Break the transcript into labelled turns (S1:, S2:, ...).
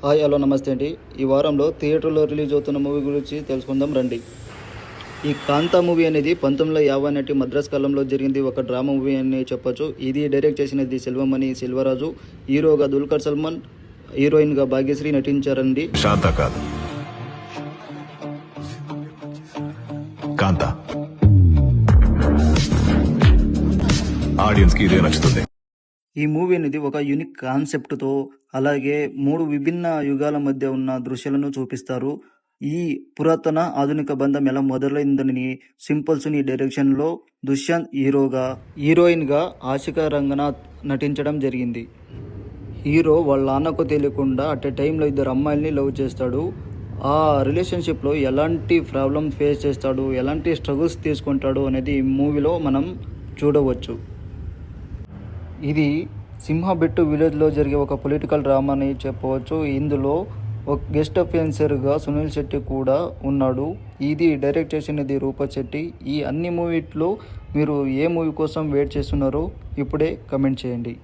S1: Hi hello నమస్తే అండి. ఈ వారంలో థియేటర్లో రిలీజ్ అవుతున్న మూవీ గురించి తెలుసుకుందాం రండి. ఈ కాంతా మూవీ అనేది 1950 నాటి మద్రాస్ కాలంలో జరిగింది. ఒక డ్రామా మూవీ అని చెప్పొచ్చు. ఇది డైరెక్ట్ చేసినది సెల్వమణి సెల్వరాజు. హీరోగా దుల్కర్ సల్మాన్, హీరోయిన్గా భాగ్యశ్రీ నటించారండి.
S2: శాంత కాదు, కాంత. ఆడియన్స్ కి ఇదే నచ్చుతుంది.
S1: ఈ మూవీ అనేది ఒక యూనిక్ కాన్సెప్ట్తో అలాగే 3 విభిన్న యుగాల మధ్య ఉన్న దృశ్యాలను చూపిస్తారు. ఈ పురాతన ఆధునిక బంధం ఎలా మొదలైందని సింపుల్ సునీ డైరెక్షన్లో దుష్యంత్ హీరోగా, హీరోయిన్గా ఆశికా రంగనాథ్ నటించడం జరిగింది. హీరో వాళ్ళ నాన్నకు తెలియకుండా అట్ ఏ టైంలో 2 అమ్మాయిల్ని లవ్ చేస్తాడు. ఆ రిలేషన్షిప్లో ఎలాంటి ప్రాబ్లమ్ ఫేస్ చేస్తాడు, ఎలాంటి స్ట్రగుల్స్ తీసుకుంటాడు అనేది ఈ మూవీలో మనం చూడవచ్చు. ఇది సింహబెట్టు విలేజ్లో జరిగే ఒక పొలిటికల్ డ్రామా అని చెప్పవచ్చు. ఇందులో ఒక గెస్ట్ అఫెన్సర్గా సునీల్ శెట్టి కూడా ఉన్నాడు. ఇది డైరెక్ట్ చేసినది రూపక్ శెట్టి. ఈ అన్ని మూవీలో మీరు ఏ మూవీ కోసం వెయిట్ చేస్తున్నారో ఇప్పుడే కమెంట్ చేయండి.